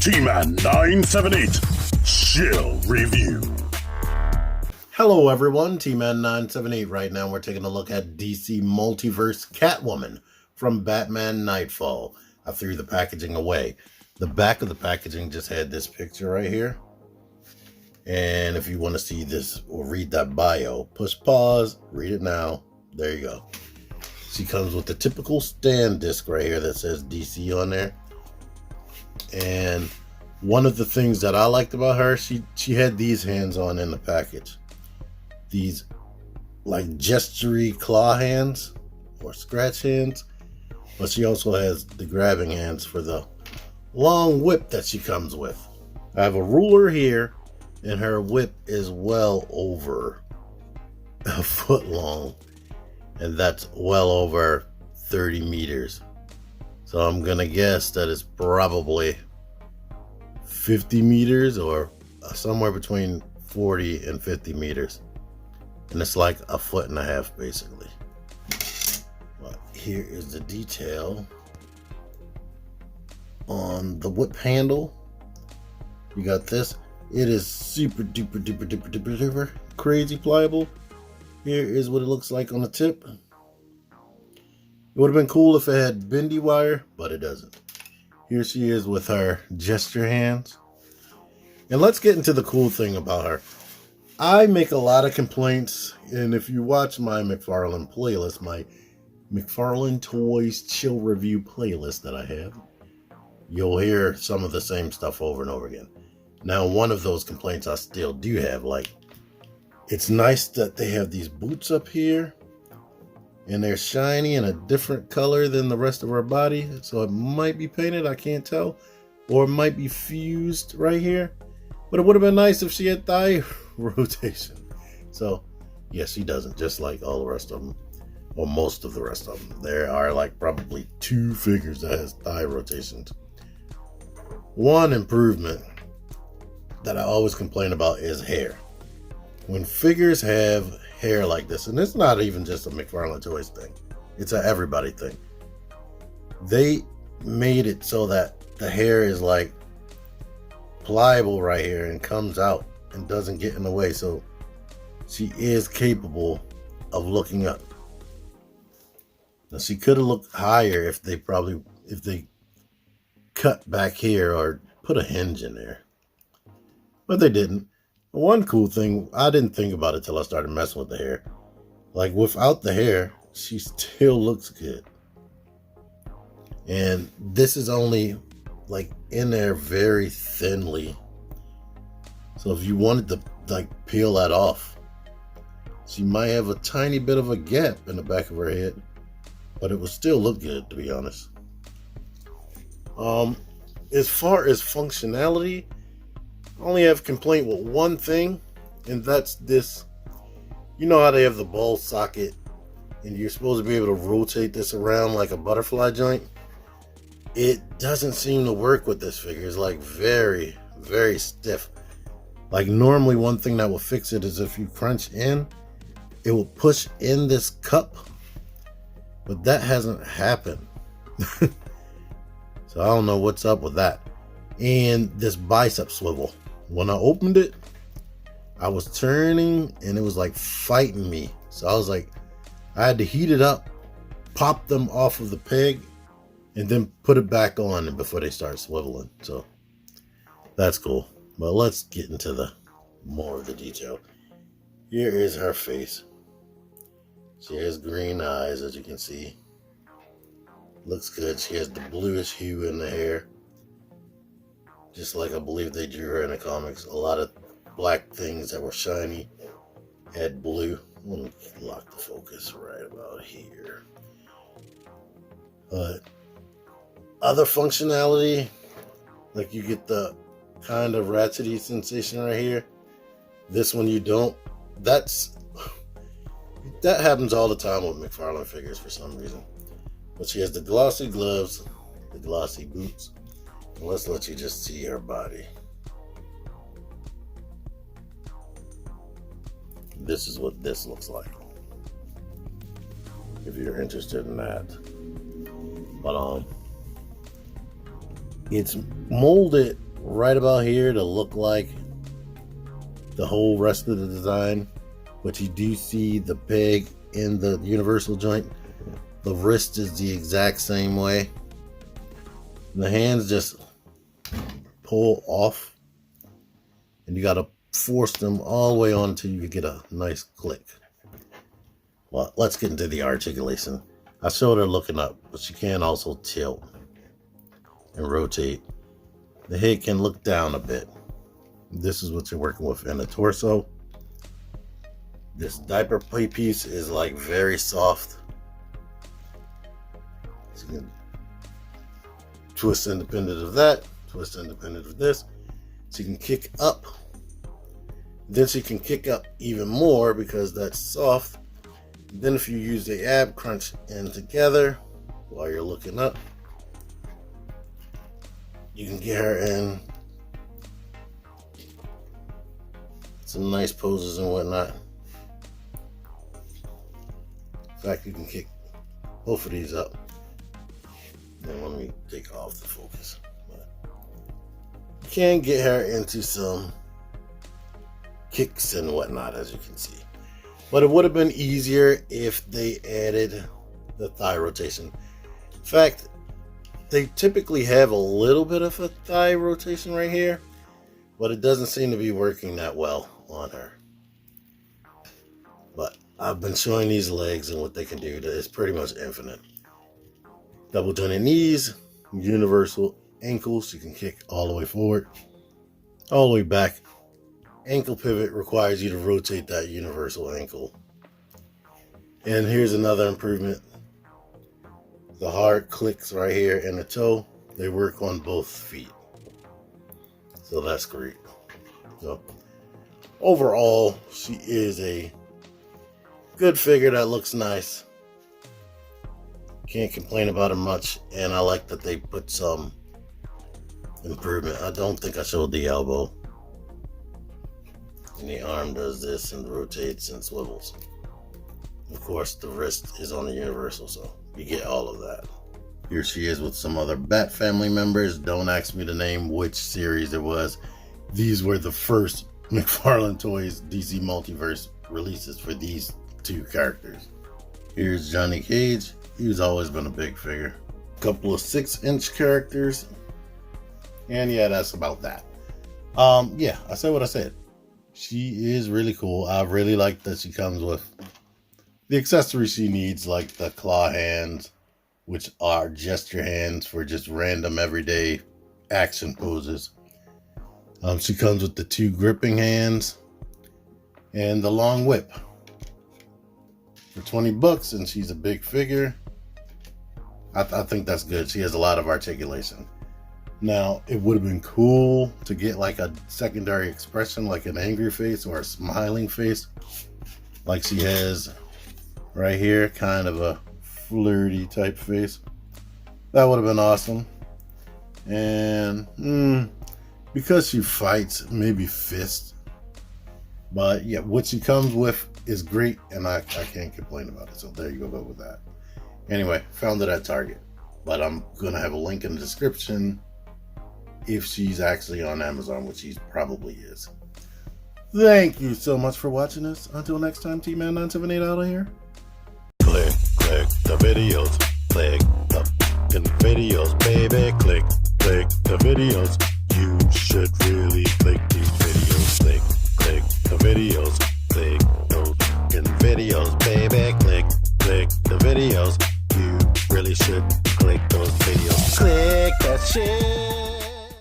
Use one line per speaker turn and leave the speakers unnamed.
T-Man 978 Chill Review.
Hello everyone, T-Man 978. Right now we're taking a look at DC Multiverse Catwoman from Batman Knightfall. I threw the packaging away. The back of the packaging just had this picture right here. And if you want to see this or read that bio, push pause, read it now. There you go. She comes with the typical stand disc right here that says DC on there. And one of the things that I liked about her, she had these hands on in the package. These like gestury claw hands or scratch hands. But she also has the grabbing hands for the long whip that she comes with. I have a ruler here, and her whip is well over a foot long. And that's well over 30 meters. So I'm gonna guess that it's probably 50 meters or somewhere between 40 and 50 meters. And it's like a foot and a half basically. But here is the detail on the whip handle. You got this. It is super duper duper duper duper duper crazy pliable. Here is what it looks like on the tip. It would have been cool if it had bendy wire, but it doesn't. Here she is with her gesture hands. And let's get into the cool thing about her. I make a lot of complaints, and if you watch my McFarlane playlist, my McFarlane Toys Chill Review playlist that I have, you'll hear some of the same stuff over and over again. Now, one of those complaints I still do have, like, it's nice that they have these boots up here, and they're shiny and a different color than the rest of her body. So it might be painted, I can't tell. Or it might be fused right here. But it would have been nice if she had thigh rotation. So, yes, she doesn't, just like all the rest of them. Or most of the rest of them. There are like probably 2 figures that has thigh rotations. One improvement that I always complain about is hair. When figures have hair like this, and it's not even just a McFarlane Toys thing, it's an everybody thing. They made it so that the hair is like pliable right here and comes out and doesn't get in the way, so she is capable of looking up. Now she could have looked higher if they cut back here or put a hinge in there, but they didn't. One cool thing, I didn't think about it till I started messing with the hair. Like without the hair, she still looks good. And this is only like in there very thinly. So if you wanted to like peel that off, she might have a tiny bit of a gap in the back of her head, but it would still look good, to be honest. As far as functionality, I only have complaint with one thing, and that's this. You know how they have the ball socket, and you're supposed to be able to rotate this around like a butterfly joint? It doesn't seem to work with this figure. It's like very, very stiff. Like normally one thing that will fix it is if you crunch in, it will push in this cup, but that hasn't happened. So I don't know what's up with that. And this bicep swivel. When I opened it, I was turning and it was like fighting me. So I was like, I had to heat it up, pop them off of the peg, and then put it back on before they start swiveling. So that's cool. But let's get into the more of the detail. Here is her face. She has green eyes, as you can see. Looks good. She has the bluish hue in the hair. Just like I believe they drew her in the comics. A lot of black things that were shiny had blue. Let me lock the focus right about here. But other functionality, like you get the kind of ratchety sensation right here. This one you don't. That happens all the time with McFarlane figures for some reason. But she has the glossy gloves, the glossy boots. Let's let you just see her body. This is what this looks like, if you're interested in that. But it's molded right about here to look like the whole rest of the design, but you do see the peg in the universal joint. The wrist is the exact same way. The hands just pull off, and you got to force them all the way on until you get a nice click. Well, let's get into the articulation. I showed her looking up, but she can also tilt and rotate. The head can look down a bit. This is what you're working with in the torso. This diaper play piece is like very soft. So you can twist independent of that, twist independent of this. So you can kick up. Then she can kick up even more because that's soft. Then if you use the ab crunch in together while you're looking up, you can get her in some nice poses and whatnot. In fact, you can kick both of these up. Then let me take off the focus. You can get her into some kicks and whatnot, as you can see. But it would have been easier if they added the thigh rotation. In fact, they typically have a little bit of a thigh rotation right here, but it doesn't seem to be working that well on her. But I've been showing these legs and what they can do. It's pretty much infinite. Double jointed knees, universal ankles. You can kick all the way forward, all the way back. Ankle pivot requires you to rotate that universal ankle. And here's another improvement. The hard clicks right here in the toe, they work on both feet. So that's great. So overall, she is a good figure that looks nice. Can't complain about her much, and I like that they put some improvement. I don't think I showed the elbow. And the arm does this and rotates and swivels. Of course, the wrist is on the universal, so you get all of that. Here she is with some other Bat family members. Don't ask me to name which series it was. These were the first McFarlane Toys DC Multiverse releases for these two characters. Here's Johnny Cage. He's always been a big figure. A couple of 6-inch characters. And yeah, that's about that. Yeah, I said what I said. She is really cool. I really like that she comes with the accessories she needs, like the claw hands, which are gesture hands for just random everyday action poses. She comes with the 2 gripping hands and the long whip for $20, and she's a big figure. I think that's good. She has a lot of articulation. Now, it would have been cool to get like a secondary expression, like an angry face or a smiling face, like she has right here, kind of a flirty type face. That would have been awesome. And because she fights, maybe fist. But yeah, what she comes with is great, and I can't complain about it. So there you go with that. Anyway, found it at Target, but I'm gonna have a link in the description if she's actually on Amazon, which she probably is. Thank you so much for watching us. Until next time, T-Man978 out of here. Click the videos. Click the videos, baby. Click the videos. You should really click these videos. Click the videos. Click those videos, baby. Click the videos. You really should click those videos. Click that shit.